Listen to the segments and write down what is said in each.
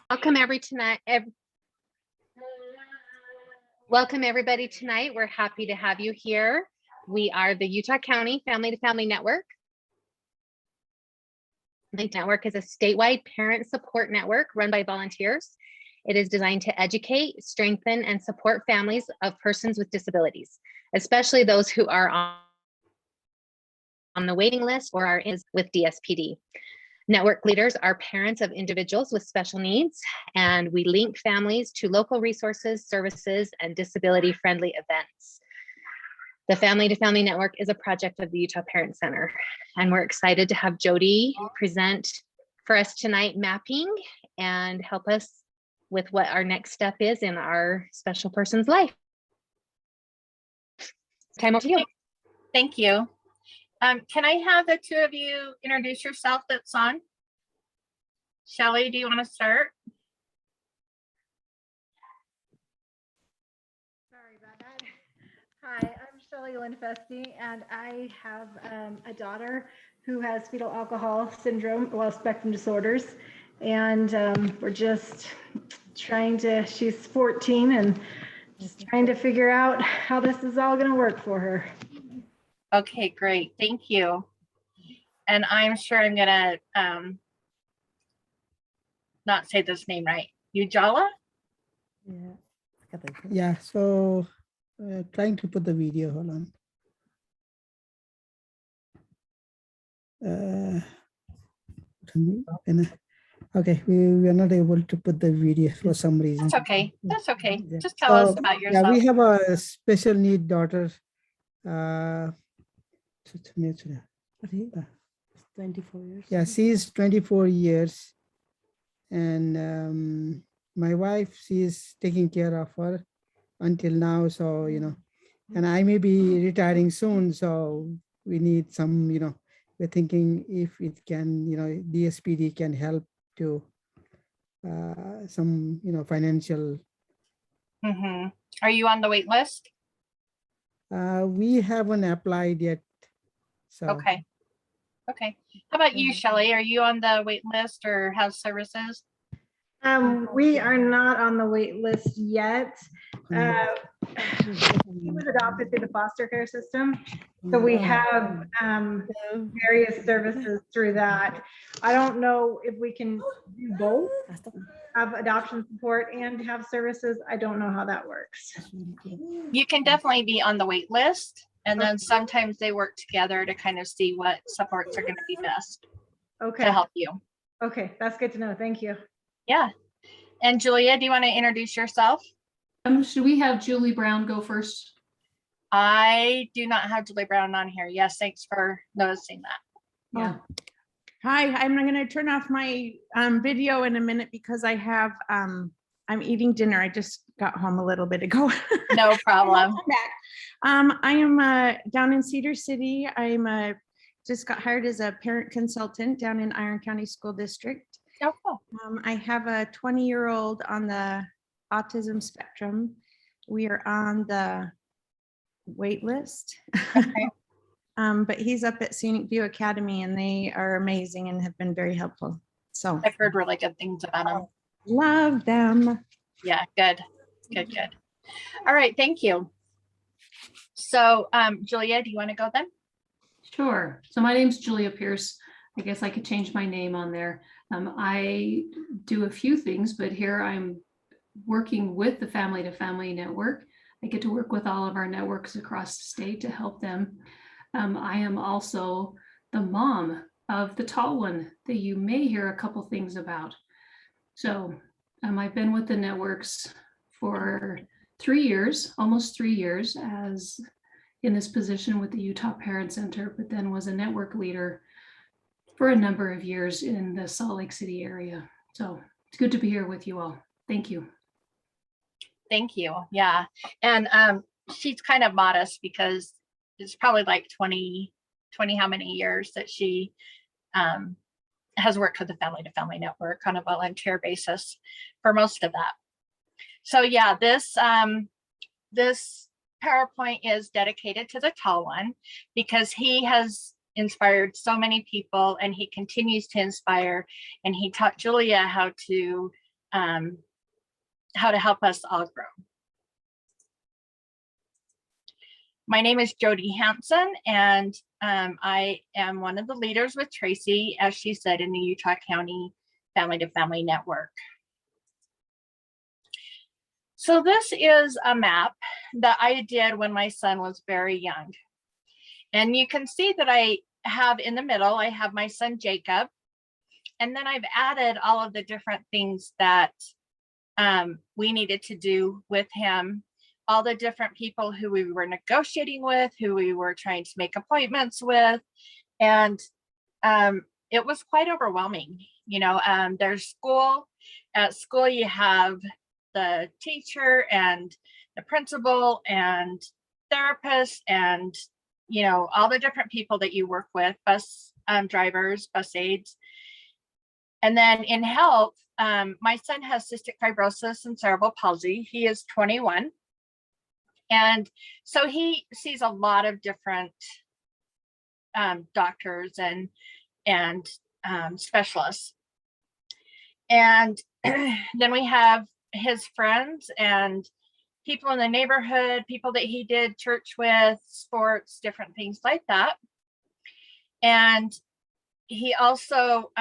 Welcome everybody tonight. We're happy to have you here. We are the Utah County Family to Family Network. The network is a statewide parent support network run by volunteers. It is designed to educate, strengthen, and support families of persons with disabilities, especially those who are on the waiting list or are with DSPD. Network leaders are parents of individuals with special needs, and we link families to local resources, services, and disability-friendly events. The Family to Family Network is a project of the Utah Parent Center, and we're excited to have Jody present for us tonight, mapping and help us with what our next step is in our special person's life. Time over to you. Thank you. Can I have the two of you introduce yourself that's on? Shelly, do you want to start? Sorry about that. Hi, I'm Shelly Linfesti, and I have a daughter who has fetal alcohol syndrome, well, spectrum disorders. And we're just trying to, she's 14 and just trying to figure out how this is all going to work for her. Okay, great. Thank you. And I'm sure I'm gonna not say this name right. Ujala? Yeah, so trying to put the video, hold on. Okay, we are not able to put the video for some reason. That's okay. That's okay. Yeah. Just tell us about yourself. Yeah, we have a special need daughter. 24 years. Yeah, she's 24 years. And my wife, she is taking care of her until now. So, you know, and I may be retiring soon. So we need some, you know, we're thinking if it can, you know, DSPD can help to some, you know, financial. Mm-hmm. Are you on the wait list? We haven't applied yet. So. Okay. Okay. How about you, Shelly? Are you on the wait list or have services? We are not on the wait list yet. He was adopted through the foster care system. So we have various services through that. I don't know if we can do both, have adoption support and have services. I don't know how that works. You can definitely be on the wait list. And then sometimes they work together to kind of see what supports are going to be best to help you. Okay, that's good to know. Thank you. Yeah. And Julia, do you want to introduce yourself? Should we have Julie Brown go first? I do not have Julie Brown on here. Yes, thanks for noticing that. Yeah. Hi, I'm going to turn off my video in a minute because I have, I'm eating dinner. I just got home a little bit ago. No problem. I am down in Cedar City. I'm just got hired as a parent consultant down in Iron County School District. Oh, cool. I have a 20-year-old on the autism spectrum. We are on the wait list. Okay. But he's up at Scenic View Academy and they are amazing and have been very helpful. So I've heard really good things about them. Love them. Yeah, good. Good, good. All right, thank you. So Julia, do you want to go then? Sure. So my name's Julia Pierce. I guess I could change my name on there. I do a few things, but here I'm working with the Family to Family Network. I get to work with all of our networks across the state to help them. I am also the mom of the tall one that you may hear a couple things about. So I've been with the networks for 3 years, almost 3 years, as in this position with the Utah Parent Center, but then was a network leader for a number of years in the Salt Lake City area. So it's good to be here with you all. Thank you. Thank you. Yeah. And she's kind of modest because it's probably like 20 how many years that she has worked with the Family to Family Network on a volunteer basis for most of that. So yeah, this PowerPoint is dedicated to the tall one because he has inspired so many people and he continues to inspire, and he taught Julia how to how to help us all grow. My name is Jody Hansen, and I am one of the leaders with Tracy, as she said, in the Utah County Family to Family Network. So this is a map that I did when my son was very young. And you can see that I have in the middle, I have my son Jacob. And then I've added all of the different things that we needed to do with him, all the different people who we were negotiating with, who we were trying to make appointments with. And it was quite overwhelming. You know, there's school. At school, you have the teacher and the principal and therapist and, you know, all the different people that you work with, bus drivers, bus aides. And then in health, my son has cystic fibrosis and cerebral palsy. He is 21. And so he sees a lot of different doctors and specialists. And then we have his friends and people in the neighborhood, people that he did church with, sports, different things like that. And he also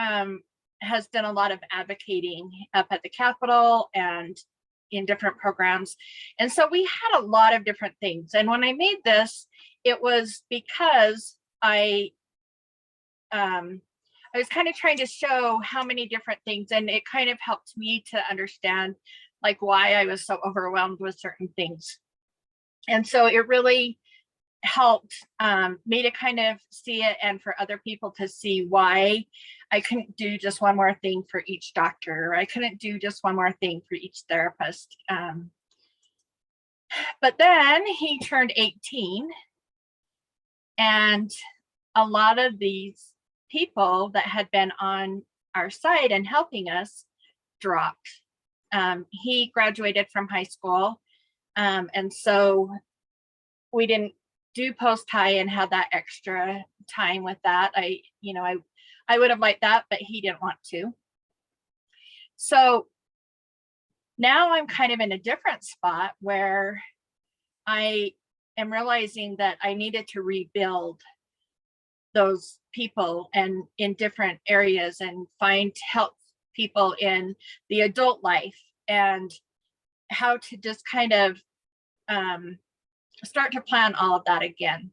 has done a lot of advocating up at the Capitol and in different programs. And so we had a lot of different things. And when I made this, it was because I was kind of trying to show how many different things, and it kind of helped me to understand like why I was so overwhelmed with certain things. And so it really helped me to kind of see it, and for other people to see why I couldn't do just one more thing for each doctor, or I couldn't do just one more thing for each therapist. But then he turned 18, and a lot of these people that had been on our side and helping us dropped. He graduated from high school, and so we didn't do post-high and had that extra time with that. I would have liked that, but he didn't want to. So now I'm kind of in a different spot where I am realizing that I needed to rebuild those people and in different areas and help people in the adult life, and how to just kind of start to plan all of that again.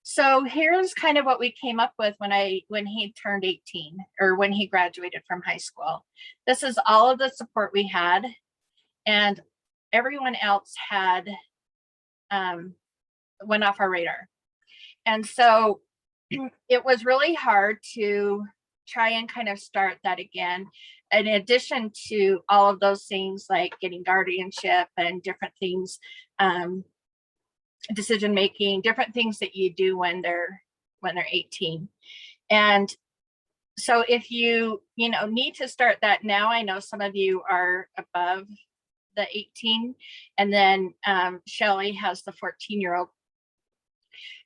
So here's kind of what we came up with when he turned 18, or when he graduated from high school. This is all of the support we had, and everyone else had went off our radar. And so it was really hard to try and kind of start that again, in addition to all of those things like getting guardianship and different things, decision making, different things that you do when they're 18. And so if you need to start that now, I know some of you are above the 18, and then Shelly has the 14-year-old.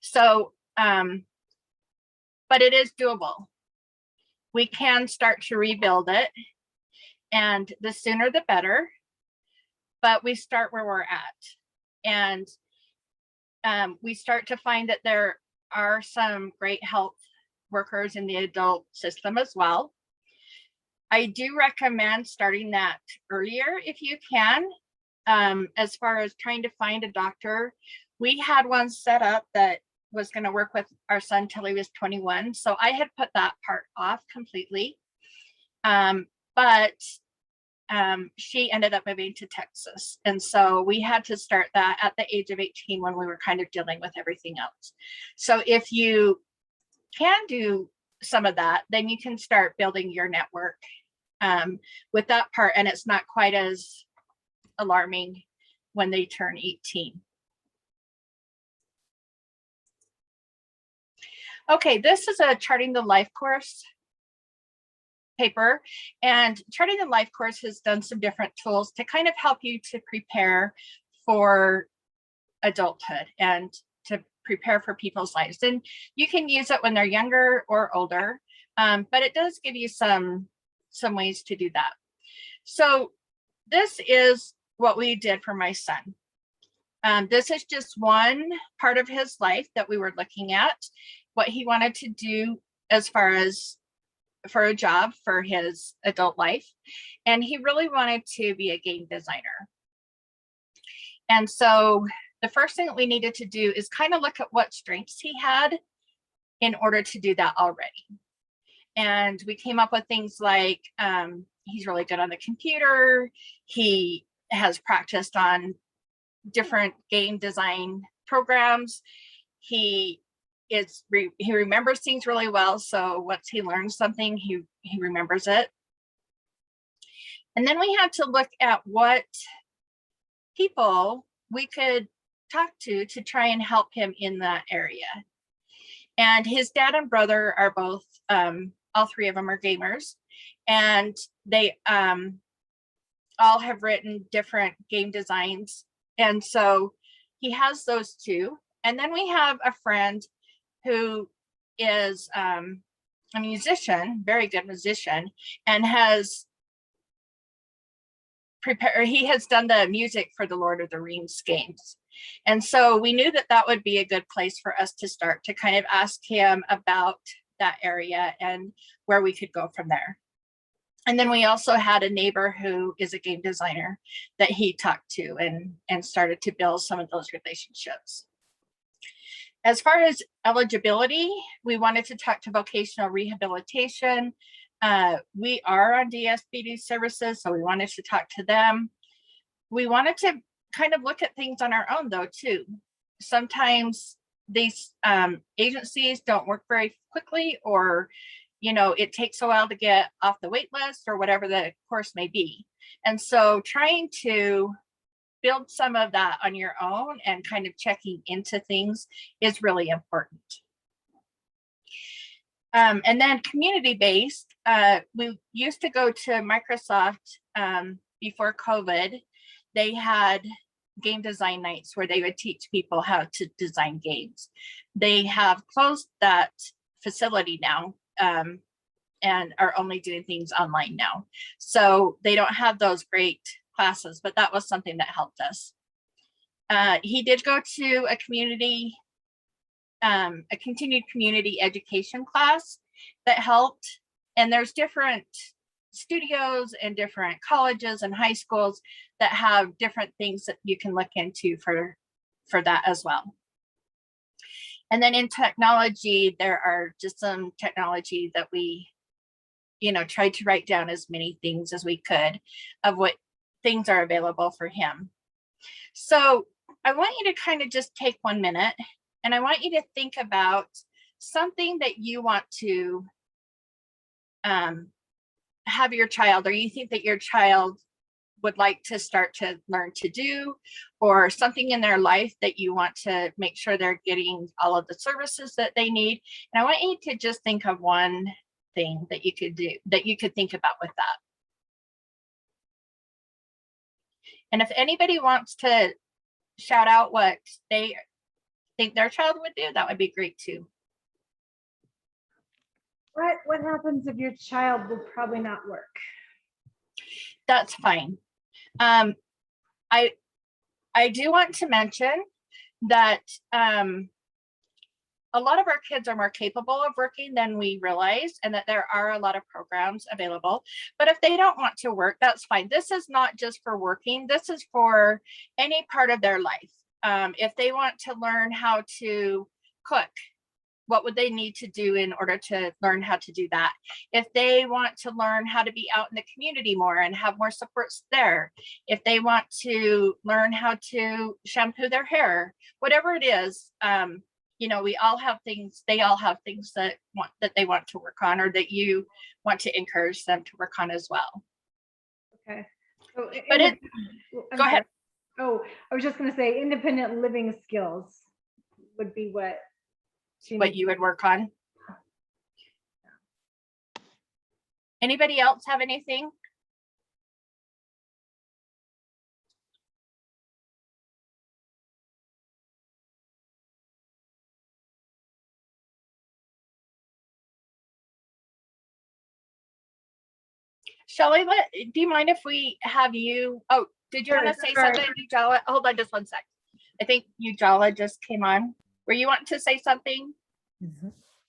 So but it is doable. We can start to rebuild it, and the sooner the better, but we start where we're at. And we start to find that there are some great health workers in the adult system as well. I do recommend starting that earlier if you can. As far as trying to find a doctor, we had one set up that was going to work with our son till he was 21. So I had put that part off completely. But she ended up moving to Texas. And so we had to start that at the age of 18 when we were kind of dealing with everything else. So if you can do some of that, then you can start building your network with that part. And it's not quite as alarming when they turn 18. Okay, this is a Charting the Life course paper, and Charting the Life course has done some different tools to kind of help you to prepare for adulthood and to prepare for people's lives. And you can use it when they're younger or older, But it does give you some ways to do that. So this is what we did for my son. This is just one part of his life that we were looking at, what he wanted to do as far as for a job for his adult life. And he really wanted to be a game designer. And so the first thing that we needed to do is kind of look at what strengths he had in order to do that already. And we came up with things like he's really good on the computer. He has practiced on different game design programs. He remembers things really well. So once he learns something, he remembers it. And then we had to look at what people we could talk to try and help him in that area. And his dad and brother are both, all three of them are gamers, and they all have written different game designs. And so he has those two. And then we have a friend who is a musician, very good musician, and he has done the music for the Lord of the Rings games. And so we knew that that would be a good place for us to start, to kind of ask him about that area and where we could go from there. And then we also had a neighbor who is a game designer that he talked to and started to build some of those relationships. As far as eligibility, we wanted to talk to vocational rehabilitation. We are on DSPD services, so we wanted to talk to them. We wanted to kind of look at things on our own though too. Sometimes these agencies don't work very quickly, or it takes a while to get off the wait list, or whatever the course may be. And so trying to build some of that on your own and kind of checking into things is really important. And then community-based, we used to go to Microsoft before COVID. They had game design nights where they would teach people how to design games. They have closed that facility now and are only doing things online now. So they don't have those great classes, but that was something that helped us. He did go to a continued community education class that helped. And there's different studios and different colleges and high schools that have different things that you can look into for that as well. And then in technology, there are just some technology that we tried to write down as many things as we could of what things are available for him. So I want you to kind of just take 1 minute, and I want you to think about something that you want to have your child, or you think that your child would like to start to learn to do, or something in their life that you want to make sure they're getting all of the services that they need. And I want you to just think of one thing that you could do, that you could think about with that. And if anybody wants to shout out what they think their child would do, that would be great too. What happens if your child will probably not work? That's fine. I do want to mention that a lot of our kids are more capable of working than we realize, and that there are a lot of programs available. But if they don't want to work, that's fine. This is not just for working. This is for any part of their life. If they want to learn how to cook, what would they need to do in order to learn how to do that? If they want to learn how to be out in the community more and have more supports there, if they want to learn how to shampoo their hair, whatever it is, we all have things, they all have things that they want to work on, or that you want to encourage them to work on as well. Okay. So, But go ahead. Oh, I was just going to say independent living skills would be what you would work on. Anybody else have anything? Shelley, do you mind if we have you? Oh, did you want to say Sure. something, Ujala? Hold on just one sec. I think Ujala just came on. Were you wanting to say something?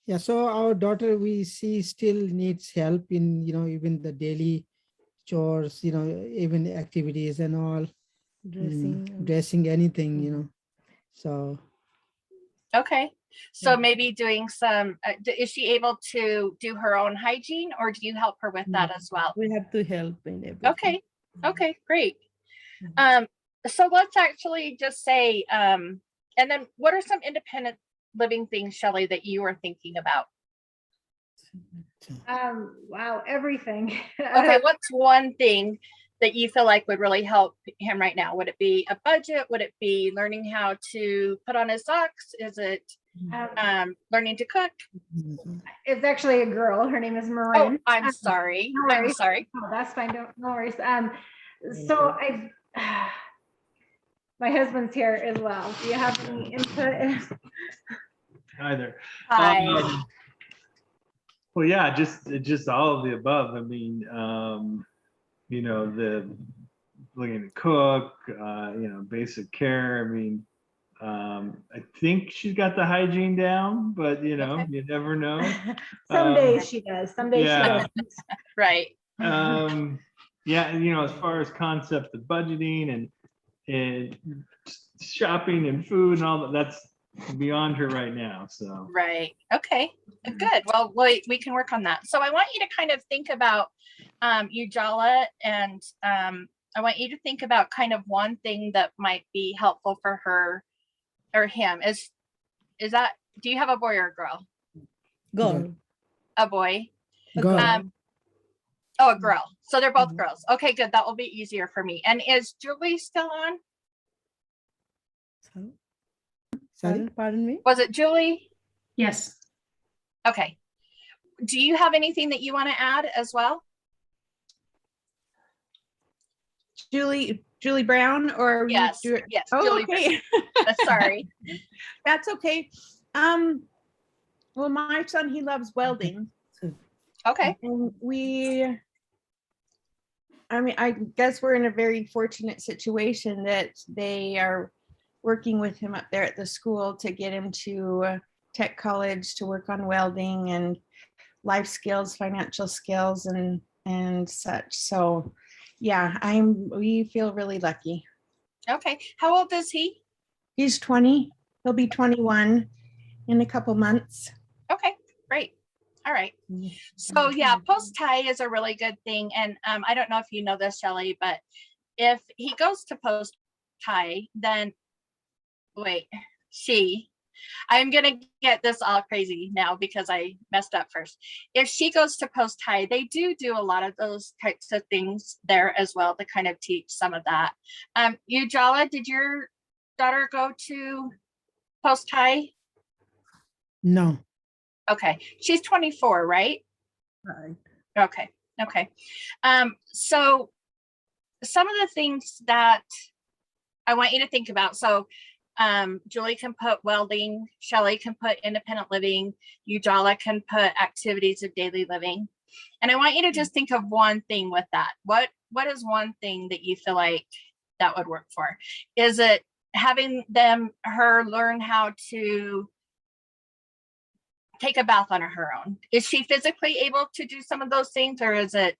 Yeah, so our daughter, we see still needs help in, even the daily chores, even activities and all, dressing anything, so. Okay. So maybe doing some, is she able to do her own hygiene, or do you help her with that as well? We have to help in everything. Okay. Okay, great. So let's actually just say, and then what are some independent living things, Shelley, that you are thinking about? Wow, everything. Okay, what's one thing that you feel like would really help him right now? Would it be a budget? Would it be learning how to put on his socks? Is it learning to cook? It's actually a girl. Her name is Oh, Marin. I'm sorry. no I'm worries. sorry. Oh, that's fine. No worries. So my husband's here as well. Do you have any input? Hi there. Hi. Well, yeah, just all of the above. I mean, the looking to cook, basic care. I mean, I think she's got the hygiene down, but you never know. Some days she does. Some days she doesn't. Right. Yeah, as far as concepts of budgeting and shopping and food and all that's beyond her right now. So Right. Okay. Good. Well, we can work on that. So I want you to kind of think about Ujala, and I want you to think about kind of one thing that might be helpful for her or him. Is that, do you have a boy or a girl? Go. A boy. Go. Oh, a girl. So they're both girls. Okay, good. That will be easier for me. And is Julie still on? Sorry? Pardon me? Was it Julie? Yes. Okay. Do you have anything that you want to add as well? Julie Brown, or Yes. Yes. Oh, Julie okay. Brown. Sorry. That's okay. Well, my son, he loves welding. Okay. And I guess we're in a very fortunate situation that they are working with him up there at the school to get him to tech college to work on welding and life skills, financial skills, and such. So yeah, we feel really lucky. Okay. How old is he? He's 20. He'll be 21 in a couple months. Okay, great. All right. So yeah, post-tie is a really good thing. And I don't know if you know this, Shelley, but if he goes to post-tie, then I'm going to get this all crazy now because I messed up first. If she goes to post-tie, they do a lot of those types of things there as well to kind of teach some of that. Ujala, did your daughter go to post-tie? No. Okay. She's 24, right? Right. Okay. So some of the things that I want you to think about. So Julie can put welding, Shelley can put independent living, Ujala can put activities of daily living. And I want you to just think of one thing with that. What is one thing that you feel like that would work for? Is it having her learn how to take a bath on her own? Is she physically able to do some of those things, or is it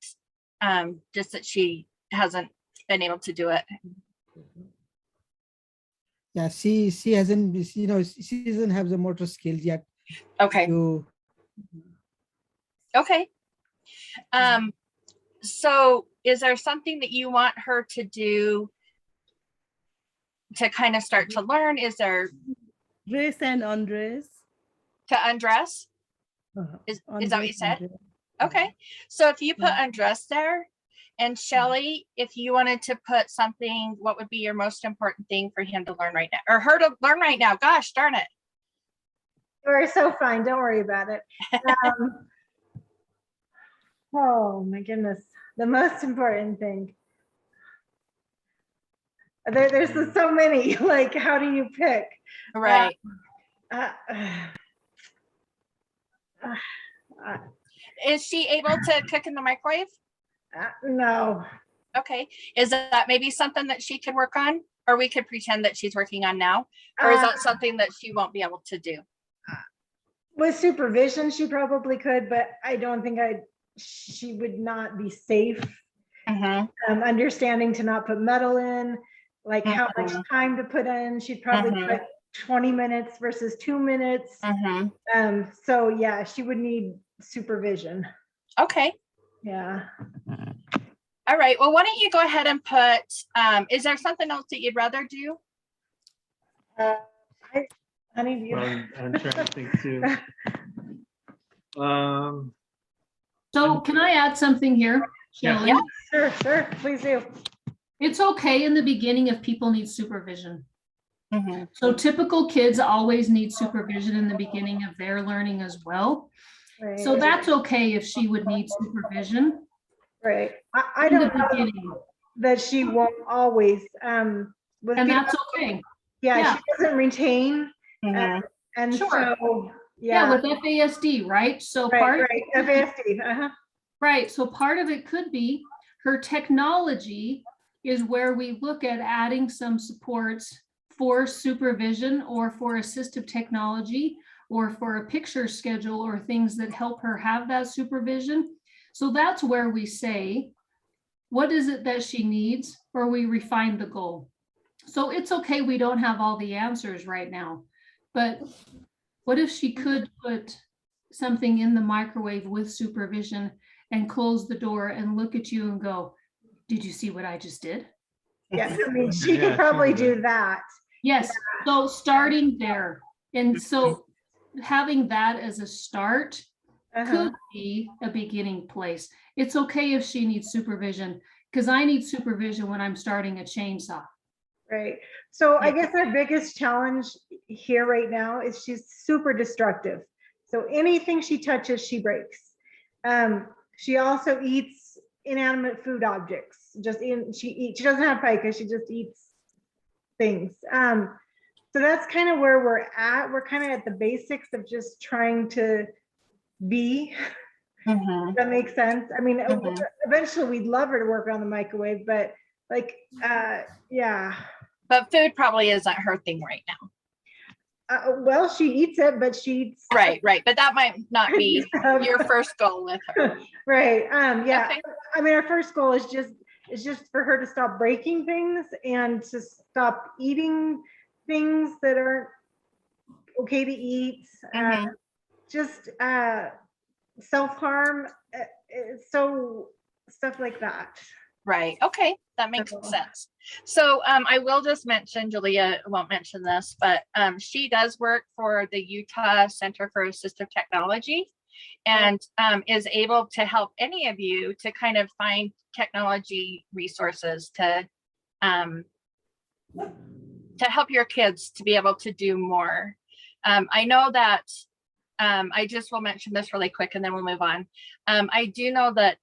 just that she hasn't been able to do it? Yeah, she hasn't, she doesn't have the motor skills yet. Okay. Okay. So is there something that you want her to do to kind of start to learn? Is there Dress and undress. to undress? Is that what you said? Okay. So if you put undress there, and Shelley, if you wanted to put something, what would be your most important thing for him to learn right now, or her to learn right now? Gosh darn it. You're so fine. Don't worry about it. Oh my goodness. The most important thing. There's so many. Like, how do you pick? Right. Uh, Is she able to cook in the microwave? No. Okay. Is that maybe something that she could work on, or we could pretend that she's working on now? Or is that something that she won't be able to do? With supervision, she probably could, but I don't think she would not be safe. Understanding to not put metal in, like how much time to put in. She'd probably put 20 minutes versus 2 minutes. So yeah, she would need supervision. Okay. Yeah. All right. Well, why don't you go ahead and put, is there something else that you'd rather do? Honey, do you? Well, I'm trying to think too. So can I add something here, Yeah. Shelley? Sure, sure, please do. It's okay in the beginning if people need supervision. So typical kids always need supervision in the beginning of their learning as well. Right. So that's okay if she would need supervision. Right. I in the don't know beginning, that she won't always. and that's okay. Yeah, she doesn't retain. And Sure. so, Yeah, with FASD, right? So part right, FASD, right. So part of it could be her technology is where we look at adding some supports for supervision or for assistive technology or for a picture schedule or things that help her have that supervision. So that's where we say, what is it that she needs, or we refine the goal. So it's okay, we don't have all the answers right now, but what if she could put something in the microwave with supervision and close the door and look at you and go, did you see what I just did? yes, I mean, she could probably do that. Yes, so starting there. And so having that as a start could be a beginning place. It's okay if she needs supervision, because I need supervision when I'm starting a chainsaw. Right. So I guess our biggest challenge here right now is she's super destructive. So anything she touches, she breaks. She also eats inanimate food objects. She doesn't have pica, she just eats things. So that's kind of where we're at. We're kind of at the basics of just trying to be. Does that make sense? I mean, eventually we'd love her to work on the microwave, but like, yeah. But food probably isn't her thing right now. Well, she eats it, but she eats. Right. But that might not be your first goal with her. Right. Yeah. Okay. I mean, our first goal is just for her to stop breaking things and to stop eating things that aren't okay to eat. Just self-harm. So stuff like that. Right. Okay. That makes sense. So I will just mention, Julia won't mention this, but she does work for the Utah Center for Assistive Technology and is able to help any of you to kind of find technology resources to help your kids to be able to do more. I know that I just will mention this really quick and then we'll move on. I do know that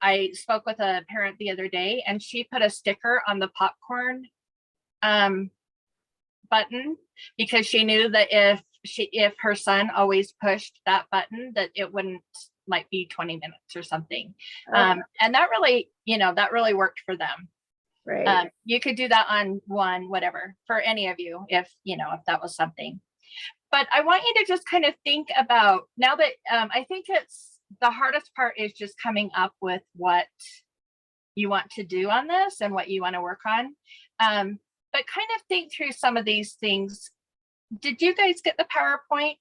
I spoke with a parent the other day and she put a sticker on the popcorn button because she knew that if her son always pushed that button, that it wouldn't like be 20 minutes or something. And that really, that really worked for them. Right. You could do that on one, whatever, for any of you, if that was something. But I want you to just kind of think about now that I think the hardest part is just coming up with what you want to do on this and what you want to work on. But kind of think through some of these things. Did you guys get the PowerPoint?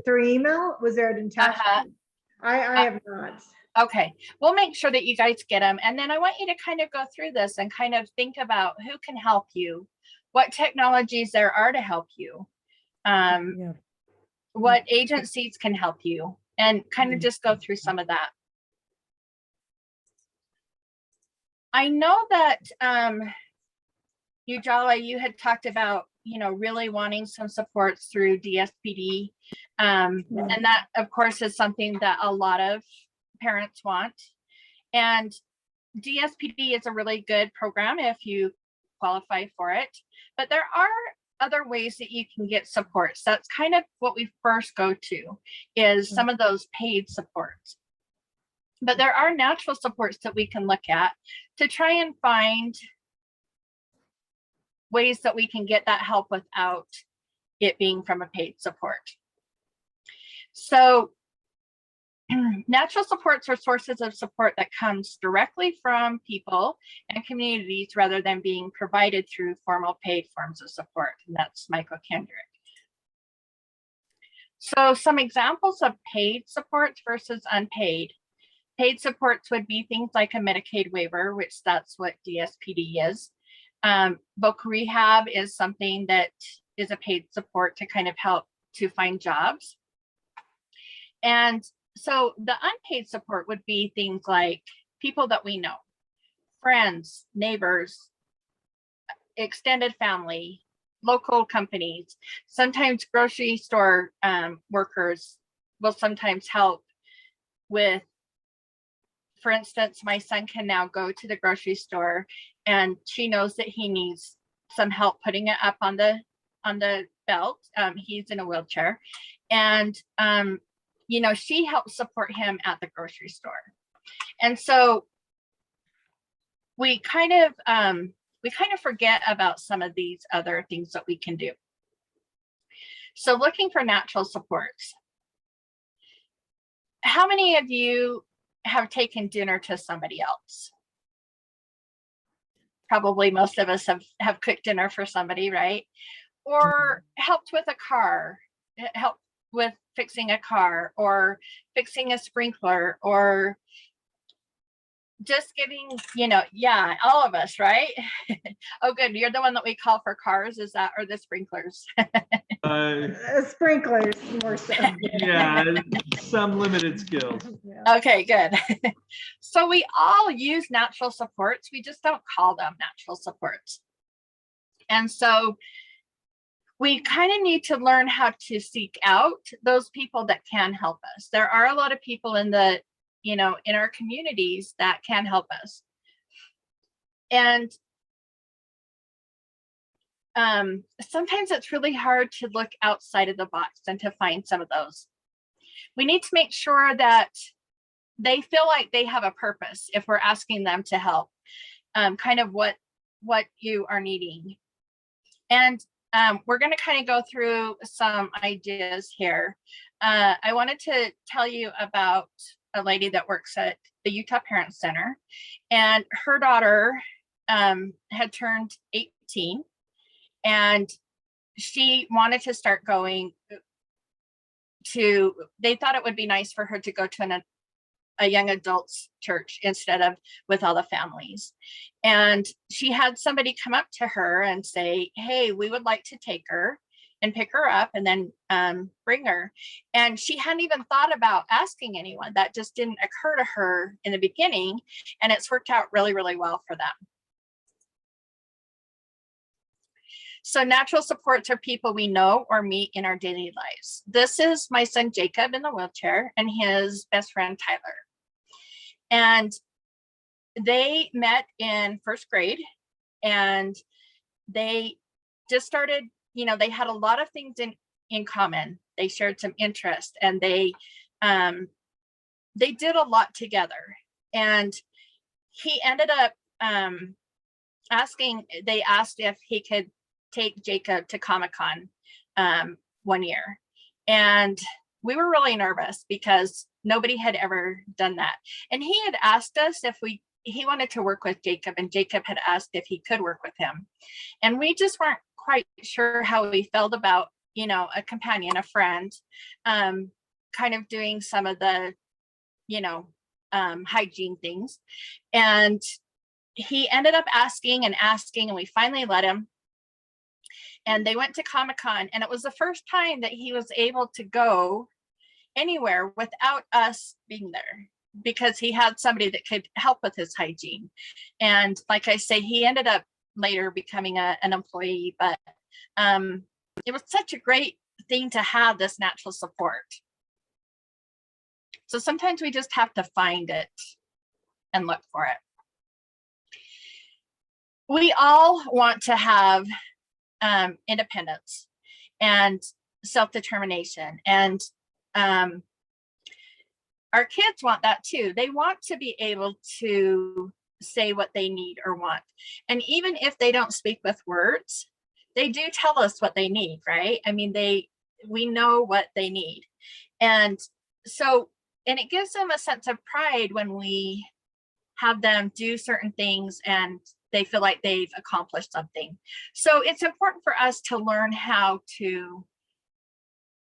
Through email? Was there an attachment? I have not. Okay, we'll make sure that you guys get them. And then I want you to kind of go through this and kind of think about who can help you, what technologies there are to help you, what agencies can help you, and kind of just go through some of that. I know that Ujala, you had talked about, really wanting some supports through DSPD. And that, of course, is something that a lot of parents want. And DSPD is a really good program if you qualify for it. But there are other ways that you can get supports. That's kind of what we first go to, is some of those paid supports. But there are natural supports that we can look at to try and find ways that we can get that help without it being from a paid support. So natural supports are sources of support that comes directly from people and communities rather than being provided through formal paid forms of support. And that's Michael Kendrick. So some examples of paid supports versus unpaid. Paid supports would be things like a Medicaid waiver, which that's what DSPD is. Book rehab is something that is a paid support to kind of help to find jobs. And so the unpaid support would be things like people that we know, friends, neighbors, extended family, local companies. Sometimes grocery store workers will sometimes help with, for instance, my son can now go to the grocery store and she knows that he needs some help putting it up on the belt. He's in a wheelchair, and you know, she helps support him at the grocery store. And so we kind of forget about some of these other things that we can do. So looking for natural supports. How many of you have taken dinner to somebody else? Probably most of us have cooked dinner for somebody, right? Or helped with a car, helped with fixing a car or fixing a sprinkler, or just getting, you know, yeah, all of us, right? Oh, good. You're the one that we call for cars, is that, or the sprinklers? Sprinklers more so. Yeah, some limited skills. Yeah. Okay, good. So we all use natural supports. We just don't call them natural supports. And so we kind of need to learn how to seek out those people that can help us. There are a lot of people in the, you know, in our communities that can help us. And sometimes it's really hard to look outside of the box and to find some of those. We need to make sure that they feel like they have a purpose if we're asking them to help, kind of what you are needing. And we're going to kind of go through some ideas here. I wanted to tell you about a lady that works at the Utah Parent Center, and her daughter had turned 18, and she wanted to start going to, they thought it would be nice for her to go to a young adults church instead of with all the families. And she had somebody come up to her and say, hey, we would like to take her and pick her up and then bring her. And she hadn't even thought about asking anyone. That just didn't occur to her in the beginning. And it's worked out really, really well for them. So natural supports are people we know or meet in our daily lives. This is my son, Jacob, in the wheelchair, and his best friend, Tyler. And they met in first grade, and they just started, you know, they had a lot of things in common. They shared some interest, and they did a lot together. And he ended up they asked if he could take Jacob to Comic-Con one year. And we were really nervous because nobody had ever done that. And he had asked us if he wanted to work with Jacob, and Jacob had asked if he could work with him. And we just weren't quite sure how we felt about, you know, a companion, a friend, kind of doing some of the, you know, hygiene things. And he ended up asking, and we finally let him. And they went to Comic-Con, and it was the first time that he was able to go anywhere without us being there, because he had somebody that could help with his hygiene. And like I say, he ended up later becoming an employee, but it was such a great thing to have this natural support. So sometimes we just have to find it and look for it. We all want to have independence and self-determination. And our kids want that too. They want to be able to say what they need or want. And even if they don't speak with words, they do tell us what they need, right? I mean, we know what they need. And so, and it gives them a sense of pride when we have them do certain things and they feel like they've accomplished something. So it's important for us to learn how to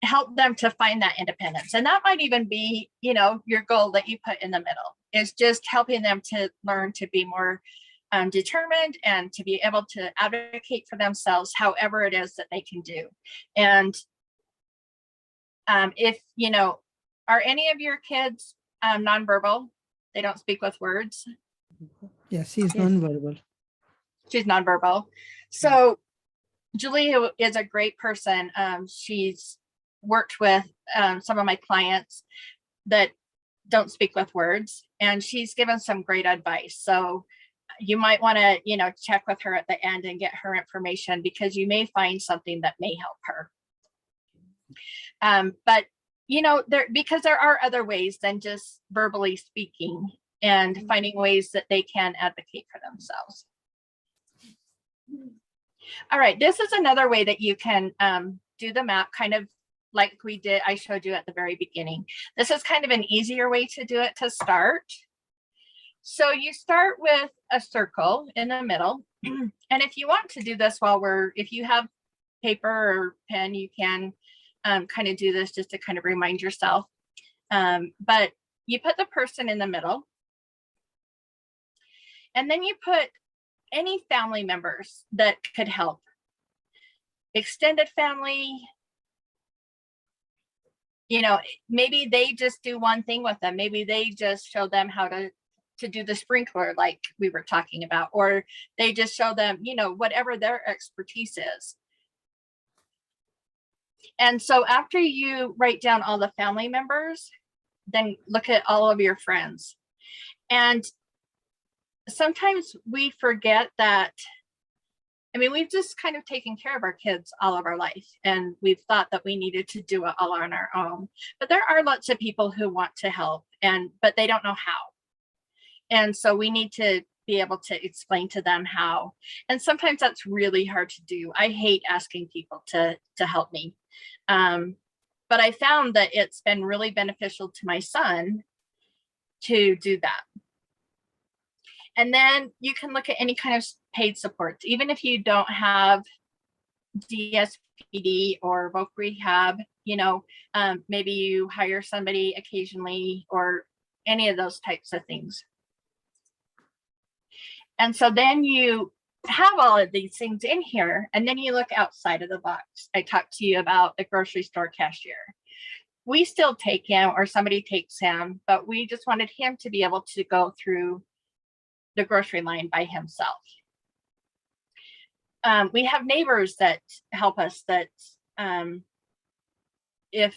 help them to find that independence. And that might even be, you know, your goal that you put in the middle, is just helping them to learn to be more determined and to be able to advocate for themselves, however it is that they can do. And if, you know, are any of your kids nonverbal? They don't speak with words? Yes, he's nonverbal. She's nonverbal. So Julia is a great person. She's worked with some of my clients that don't speak with words, and she's given some great advice. So you might want to, you know, check with her at the end and get her information, because you may find something that may help her. But you know, because there are other ways than just verbally speaking and finding ways that they can advocate for themselves. All right, this is another way that you can do the map, kind of like I showed you at the very beginning. This is kind of an easier way to do it to start. So you start with a circle in the middle. And if you want to do this if you have paper or pen, you can kind of do this just to kind of remind yourself. But you put the person in the middle. And then you put any family members that could help. Extended family, you know, maybe they just do one thing with them. Maybe they just show them how to do the sprinkler like we were talking about, or they just show them, you know, whatever their expertise is. And so after you write down all the family members, then look at all of your friends. And sometimes we forget that, I mean, we've just kind of taken care of our kids all of our life, and we've thought that we needed to do it all on our own. But there are lots of people who want to help, but they don't know how. And so we need to be able to explain to them how. And sometimes that's really hard to do. I hate asking people to help me. But I found that it's been really beneficial to my son to do that. And then you can look at any kind of paid supports, even if you don't have DSPD or voc rehab, you know, maybe you hire somebody occasionally or any of those types of things. And so then you have all of these things in here, and then you look outside of the box. I talked to you about the grocery store cashier. We still take him, or somebody takes him, but we just wanted him to be able to go through the grocery line by himself. We have neighbors that help us, that if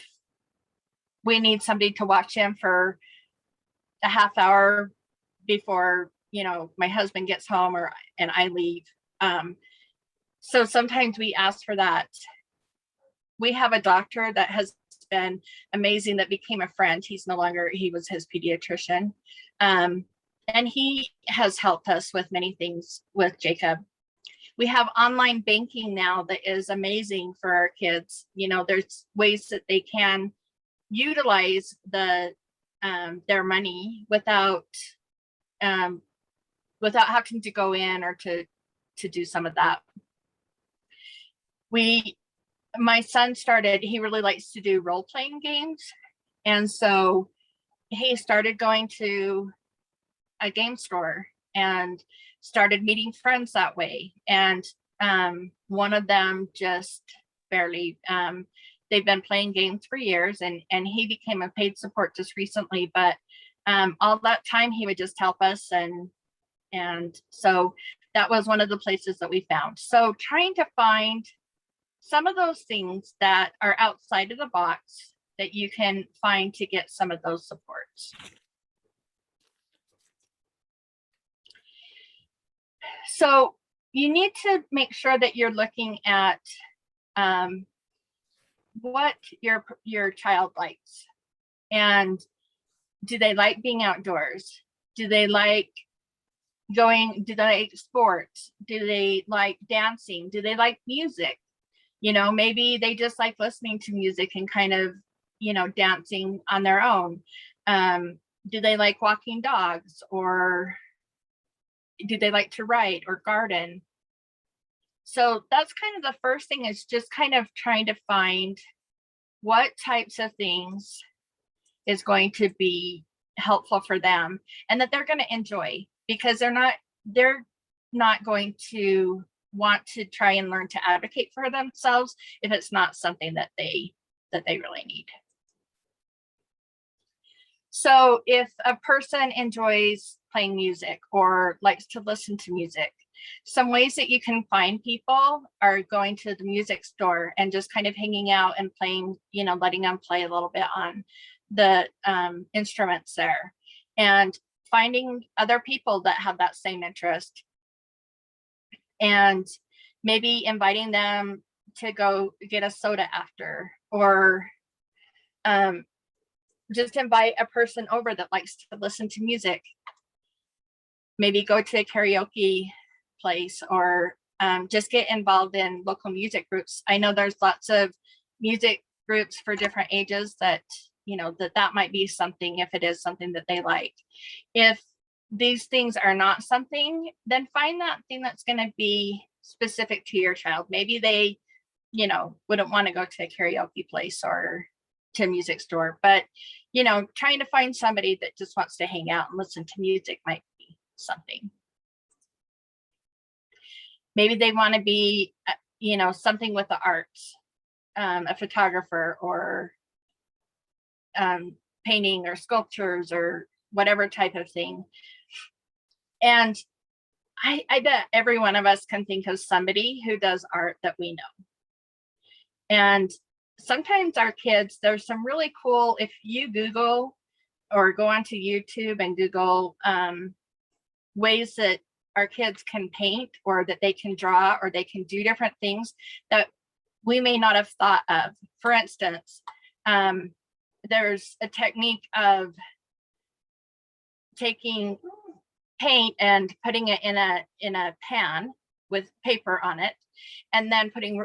we need somebody to watch him for a half hour before, you know, my husband gets home and I leave. So sometimes we ask for that. We have a doctor that has been amazing, that became a friend. He was his pediatrician. And he has helped us with many things with Jacob. We have online banking now that is amazing for our kids. You know, there's ways that they can utilize their money without having to go in or to do some of that. My son he really likes to do role-playing games. And so he started going to a game store and started meeting friends that way. And one of them just barely, they've been playing games for years, and he became a paid support just recently, but all that time he would just help us. And so that was one of the places that we found. So trying to find some of those things that are outside of the box that you can find to get some of those supports. So you need to make sure that you're looking at what your child likes. And do they like being outdoors? Do they like sports? Do they like dancing? Do they like music? You know, maybe they just like listening to music and kind of, you know, dancing on their own. Do they like walking dogs, or do they like to write or garden? So that's kind of the first thing, is just kind of trying to find what types of things is going to be helpful for them and that they're going to enjoy, because they're not going to want to try and learn to advocate for themselves if it's not something that they really need. So if a person enjoys playing music or likes to listen to music, some ways that you can find people are going to the music store and just kind of hanging out and playing, you know, letting them play a little bit on the instruments there, and finding other people that have that same interest, and maybe inviting them to go get a soda after, or just invite a person over that likes to listen to music. Maybe go to a karaoke place, or just get involved in local music groups. I know there's lots of music groups for different ages that, you know, that might be something, if it is something that they like. If these things are not something, then find that thing that's going to be specific to your child. Maybe they, you know, wouldn't want to go to a karaoke place or to a music store, but, you know, trying to find somebody that just wants to hang out and listen to music might be something. Maybe they want to be, you know, something with the arts, a photographer, or painting or sculptures or whatever type of thing. And I bet every one of us can think of somebody who does art that we know. And sometimes our kids, there's some really cool, if you Google or go onto YouTube and Google ways that our kids can paint, or that they can draw, or they can do different things that we may not have thought of. For instance, there's a technique of taking paint and putting it in a pan with paper on it, and then putting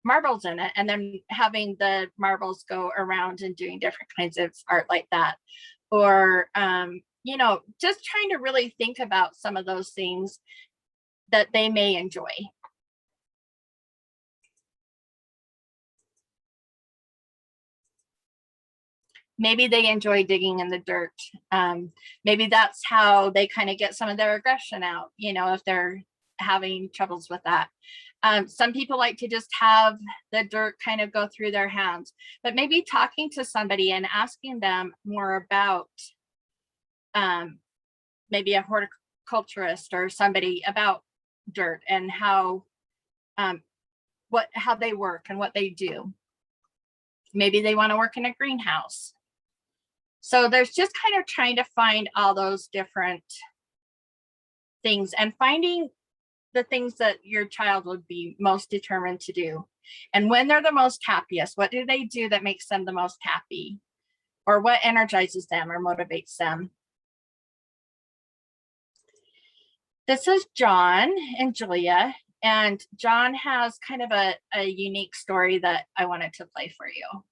marbles in it, and then having the marbles go around and doing different kinds of art like that. Or you know, just trying to really think about some of those things that they may enjoy. Maybe they enjoy digging in the dirt. Maybe that's how they kind of get some of their aggression out, you know, if they're having troubles with that. Some people like to just have the dirt kind of go through their hands, but maybe talking to somebody and asking them more about maybe a horticulturist or somebody about dirt and how they work and what they do. Maybe they want to work in a greenhouse. So there's just kind of trying to find all those different things and finding the things that your child would be most determined to do. And when they're the most happiest, what do they do that makes them the most happy? Or what energizes them or motivates them? This is John and Julia, and John has kind of a unique story that I wanted to play for you.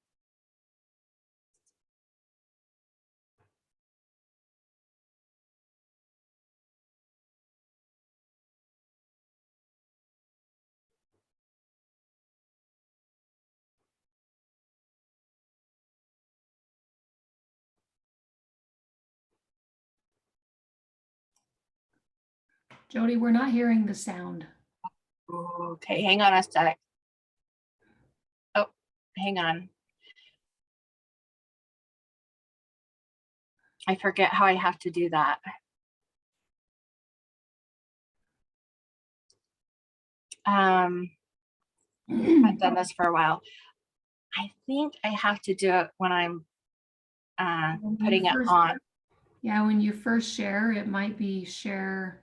Jody, we're not hearing the sound. Okay, hang on a sec. Oh, hang on. I forget how I have to do that. I've done this for a while. I think I have to do it when I'm putting it on. Yeah, when you first share, it might be share.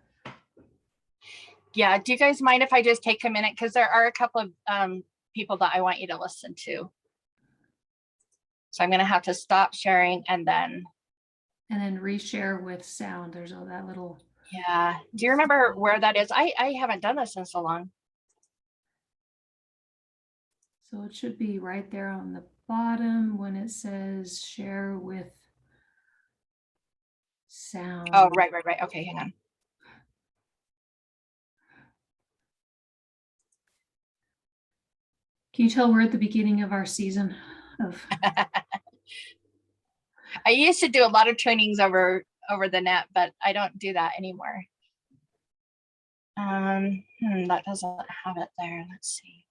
Yeah, do you guys mind if I just take a minute? Because there are a couple of people that I want you to listen to. So I'm going to have to stop sharing and then. And then reshare with sound. There's all that little. Yeah. Do you remember where that is? I haven't done this in so long. So it should be right there on the bottom when it says share with sound. Oh, right. Okay, hang on. Can you tell we're at the beginning of our season of? I used to do a lot of trainings over the net, but I don't do that anymore. That doesn't have it there. Let's see.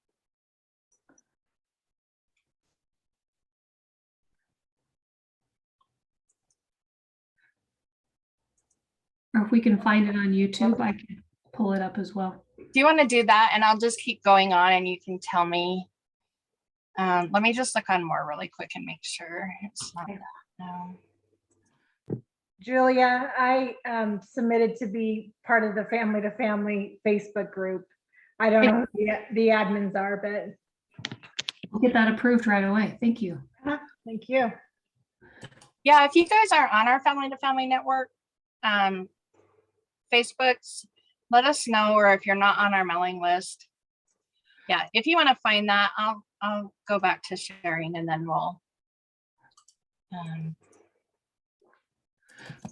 Or if we can find it on YouTube, I can pull it up as well. Do you want to do that? And I'll just keep going on and you can tell me. Let me just look on more really quick and make sure it's not. No. Julia, I submitted to be part of the Family to Family Facebook group. I don't know who the admins are, but. We'll get that approved right away. Thank you. Thank you. Yeah, if you guys are on our Family to Family network, Facebooks, let us know, or if you're not on our mailing list. Yeah, if you want to find that, I'll go back to sharing and then we'll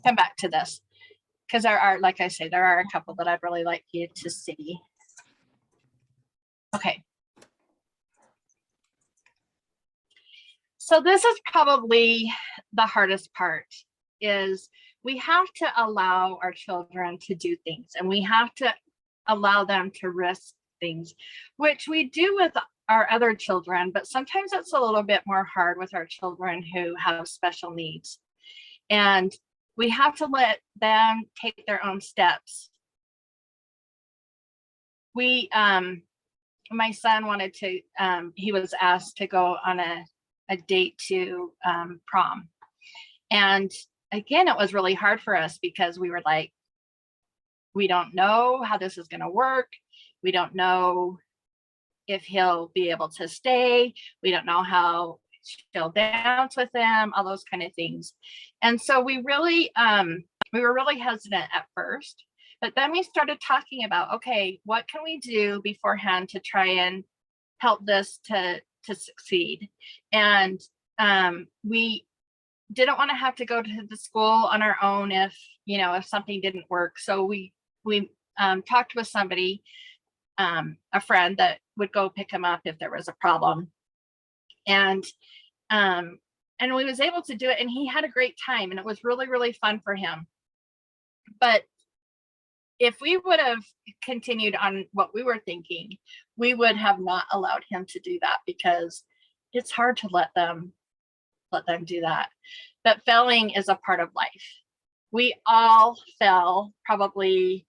come back to this, because there are, like I say, there are a couple that I'd really like you to see. Okay. So this is probably the hardest part, is we have to allow our children to do things, and we have to allow them to risk things, which we do with our other children, but sometimes it's a little bit more hard with our children who have special needs. And we have to let them take their own steps. My son wanted to, he was asked to go on a date to prom. And again, it was really hard for us because we were like, we don't know how this is going to work. We don't know if he'll be able to stay. We don't know how she'll dance with them, all those kind of things. And so we really, we were really hesitant at first, but then we started talking about, okay, what can we do beforehand to try and help this to succeed? And we didn't want to have to go to the school on our own if something didn't work. So we talked with somebody, a friend that would go pick him up if there was a problem. And we was able to do it, and he had a great time, and it was really, really fun for him. But if we would have continued on what we were thinking, we would have not allowed him to do that, because it's hard to let them do that. But failing is a part of life. We all fail probably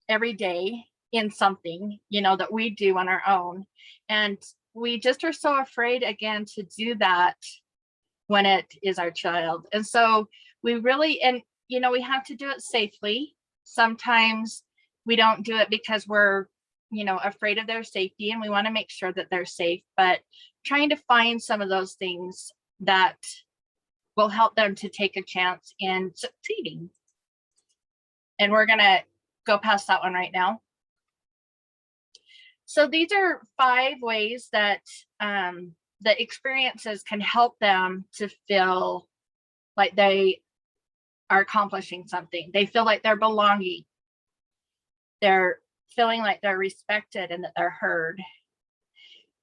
every day in something, that we do on our own. And we just are so afraid, again, to do that when it is our child. And so we really, we have to do it safely. Sometimes we don't do it because we're, afraid of their safety, and we want to make sure that they're safe, but trying to find some of those things that will help them to take a chance in succeeding. And we're going to go past that one right now. So these are 5 ways that the experiences can help them to feel like they are accomplishing something. They feel like they're belonging. They're feeling like they're respected and that they're heard.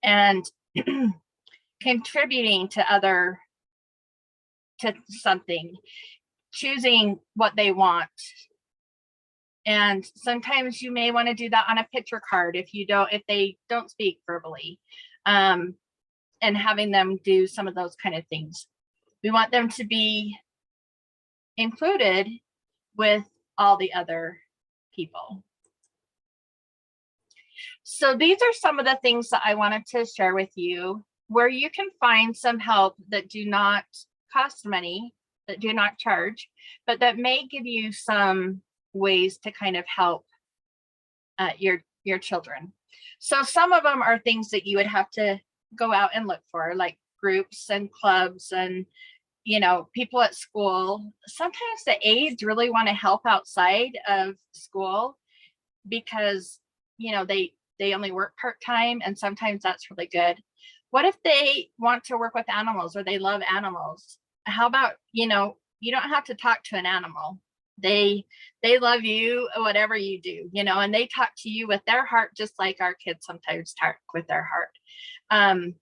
And contributing to something, choosing what they want. And sometimes you may want to do that on a picture card if they don't speak verbally, and having them do some of those kind of things. We want them to be included with all the other people. So these are some of the things that I wanted to share with you, where you can find some help that do not cost money, that do not charge, but that may give you some ways to kind of help your children. So some of them are things that you would have to go out and look for, like groups and clubs and, you know, people at school. Sometimes the aides really want to help outside of school because, you know, they only work part-time, and sometimes that's really good. What if they want to work with animals or they love animals? How about, you know, you don't have to talk to an animal. They love you, whatever you do, you know, and they talk to you with their heart, just like our kids sometimes talk with their heart.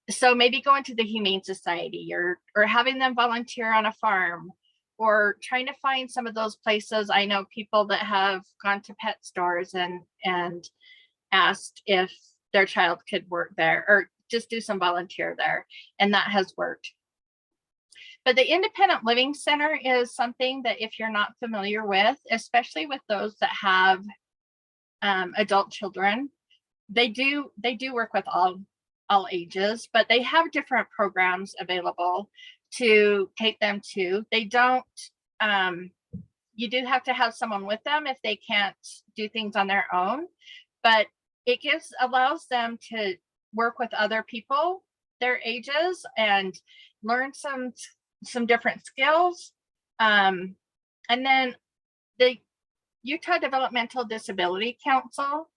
So maybe going to the Humane Society or having them volunteer on a farm, or trying to find some of those places. I know people that have gone to pet stores and asked if their child could work there or just do some volunteer there, and that has worked. But the Independent Living Center is something that if you're not familiar with, especially with those that have adult children, they do work with all ages, but they have different programs available to take them to. They don't, you do have to have someone with them if they can't do things on their own, but it allows them to work with other people their ages and learn some different skills. And then the Utah Developmental Disability Council,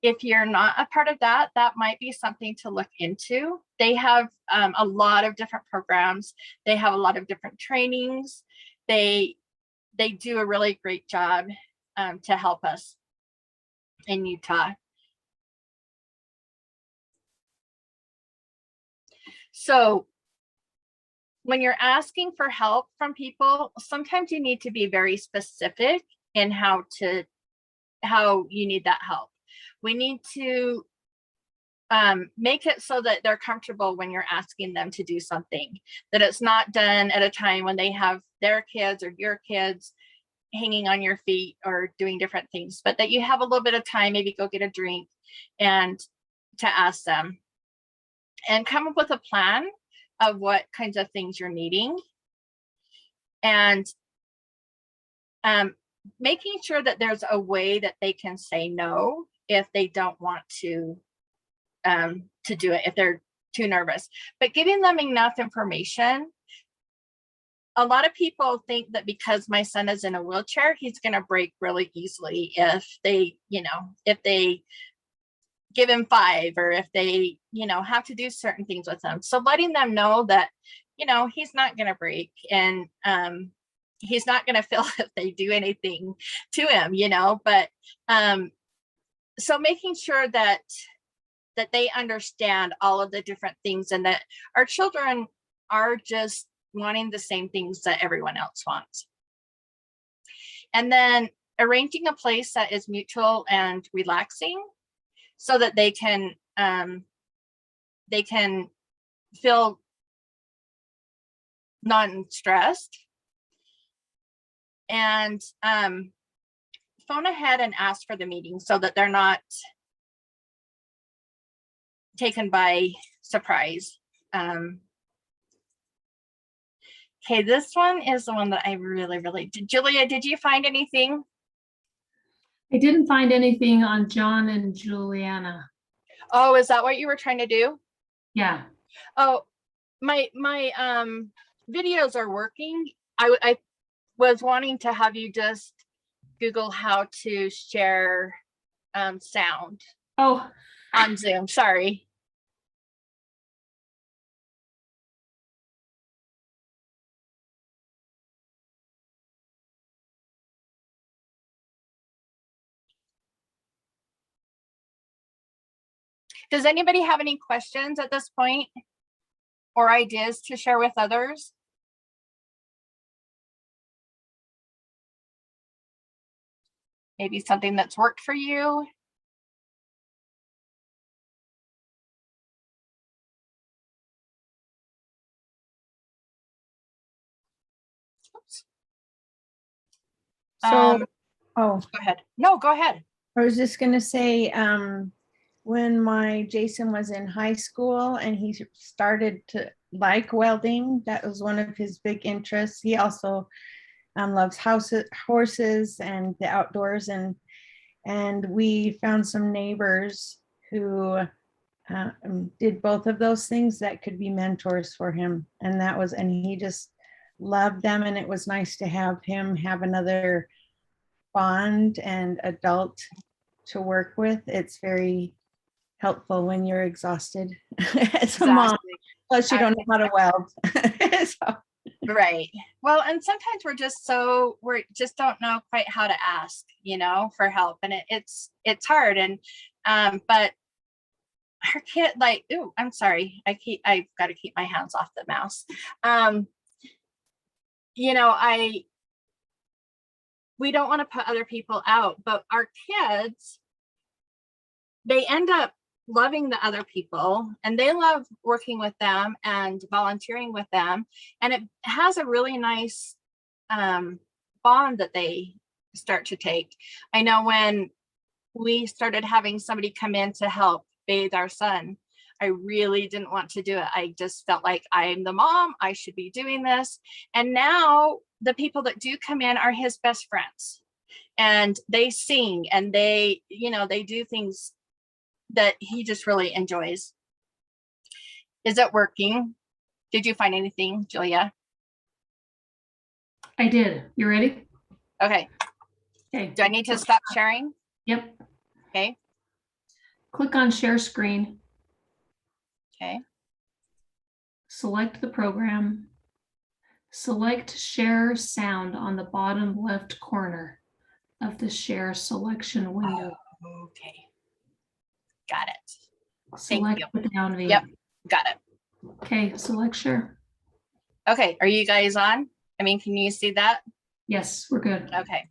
if you're not a part of that, that might be something to look into. They have a lot of different programs. They have a lot of different trainings. They do a really great job to help us in Utah. So when you're asking for help from people, sometimes you need to be very specific in how you need that help. We need to make it so that they're comfortable when you're asking them to do something, that it's not done at a time when they have their kids or your kids hanging on your feet or doing different things, but that you have a little bit of time, maybe go get a drink and to ask them and come up with a plan of what kinds of things you're needing, and making sure that there's a way that they can say no if they don't want to do it, if they're too nervous, but giving them enough information. A lot of people think that because my son is in a wheelchair, he's going to break really easily if they, if they give him 5, or if they, have to do certain things with him. So letting them know that, he's not going to break, and he's not going to feel if they do anything to him, but so making sure that they understand all of the different things, and that our children are just wanting the same things that everyone else wants. And then arranging a place that is mutual and relaxing, so that they can feel non-stressed, and phone ahead and ask for the meeting so that they're not taken by surprise. Okay, this one is the one that I really did. Julia, did you find anything? I didn't find anything on John and Juliana. Oh, is that what you were trying to do? Yeah. Oh, my videos are working. I was wanting to have you just Google how to share sound Oh, on Zoom. Sorry. Does anybody have any questions at this point or ideas to share with others? Maybe something that's worked for you. Oops. So, Go ahead. No, go ahead. I was just gonna say, when my Jason was in high school and he started to like welding, that was one of his big interests. He also loves horses and the outdoors, and And we found some neighbors who did both of those things that could be mentors for him. And he just loved them. And it was nice to have him have another bond and adult to work with. It's very helpful when you're exhausted as a mom, Exactly. plus you don't know how to weld. So, Right. Well, and sometimes we just don't know quite how to ask, for help. And it's hard. And, but her kid, like, ooh, I'm sorry. I've got to keep my hands off the mouse. We don't want to put other people out, but our kids, they end up loving the other people, and they love working with them and volunteering with them. And it has a really nice bond that they start to take. I know when we started having somebody come in to help bathe our son, I really didn't want to do it. I just felt like I'm the mom, I should be doing this. And now the people that do come in are his best friends, and they sing, and they do things that he just really enjoys. Is it working? Did you find anything, Julia? I did. You ready? Okay. Okay. Do I need to stop sharing? Yep. Okay. Click on share screen. Okay. Select the program. Select share sound on the bottom left corner of the share selection window. Okay. Got it. Select the down V. Yep. Got it. Okay, select share. Okay. Are you guys on? Can you see that? Yes, we're good. Okay.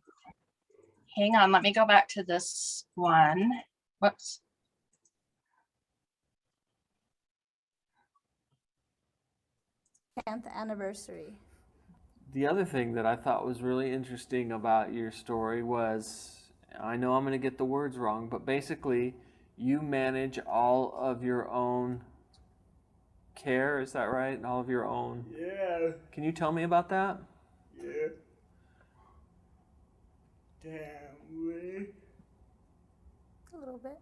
Hang on. Let me go back to this one. Whoops. Tenth anniversary. The other thing that I thought was really interesting about your story was, I know I'm going to get the words wrong, but basically you manage all of your own care, is that right? And all of your own. Yeah. Can you tell me about that? Yeah. Damn way. A little bit.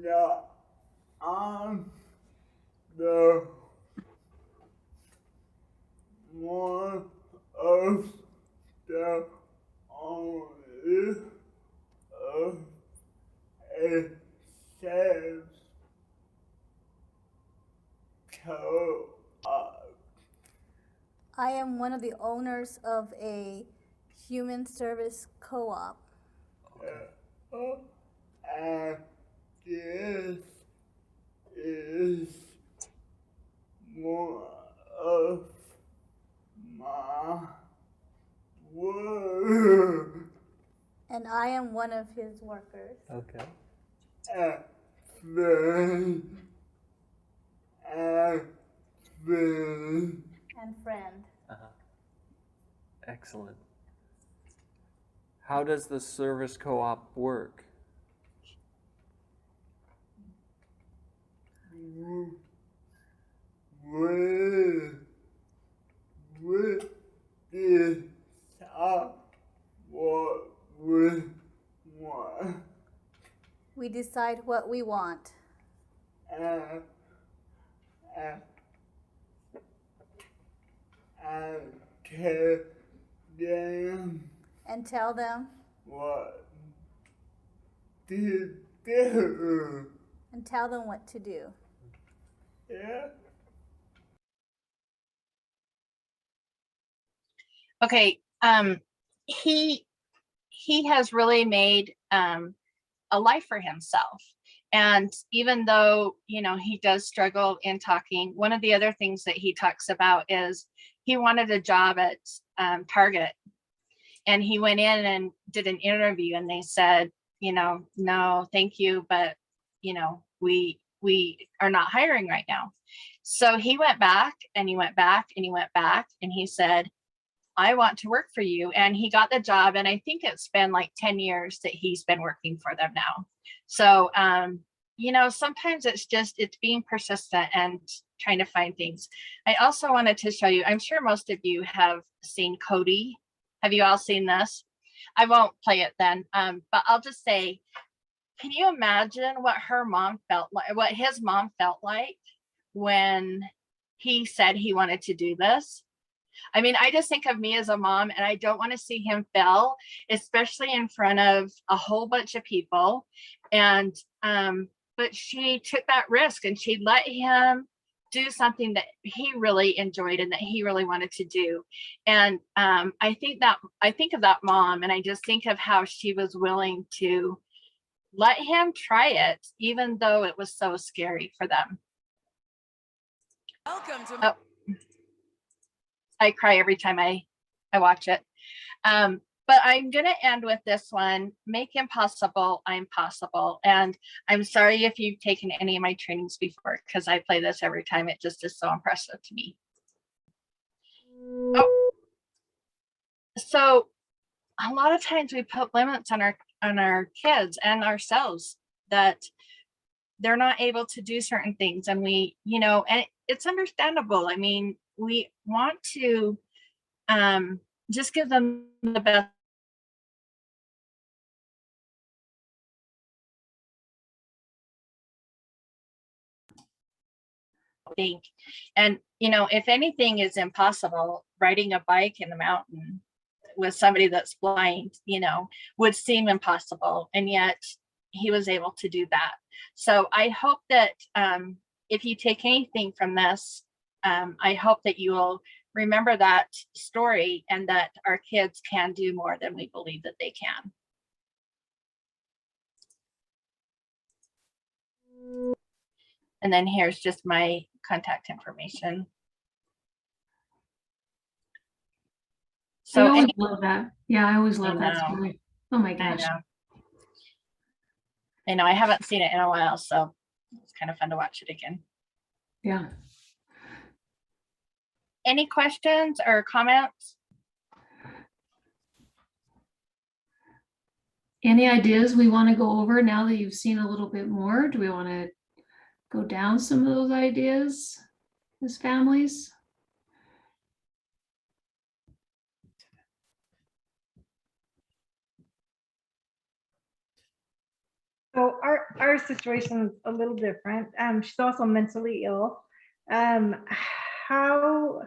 No. I'm the one of the only of a self co-op. I am one of the owners of a human service co-op. And this is one of my work. And I am one of his workers. Okay. And friend. And friend. And friend. Excellent. How does the service co-op work? We decide what we want. We decide what we want. And tell them. And tell them. What to do. And tell them what to do. Yeah. Okay. He has really made a life for himself. And even though, he does struggle in talking, one of the other things that he talks about is he wanted a job at Target. And he went in and did an interview, and they said, no, thank you, but, we are not hiring right now. So he went back and he went back and he went back, and he said, I want to work for you. And he got the job. And I think it's been like 10 years that he's been working for them now. So sometimes it's being persistent and trying to find things. I also wanted to show you, I'm sure most of you have seen Cody. Have you all seen this? I won't play it then, but I'll just say, can you imagine what his mom felt like when he said he wanted to do this? I mean, I just think of me as a mom, and I don't want to see him fail, especially in front of a whole bunch of people. And but she took that risk, and she let him do something that he really enjoyed and that he really wanted to do. And I think of that mom, and I just think of how she was willing to let him try it, even though it was so scary for them. I cry every time I watch it. But I'm going to end with this one. Make impossible, I'm possible. And I'm sorry if you've taken any of my trainings before, because I play this every time. It just is so impressive to me. Oh. So a lot of times we put limits on our kids and ourselves, that they're not able to do certain things. And and it's understandable. I mean, we want to just give them the best. Think. And if anything is impossible, riding a bike in the mountain with somebody that's blind, would seem impossible, and yet he was able to do that. So I hope that if you take anything from this, I hope that you will remember that story, and that our kids can do more than we believe that they can. And then here's just my contact information. So I always love that. Yeah, I always love that know. story. Oh my gosh. I know I haven't seen it in a while, so it's kind of fun to watch it again. Yeah. Any questions or comments? Any ideas we want to go over now that you've seen a little bit more? Do we want to go down some of those ideas as families? So our situation is a little different. She's also mentally ill. How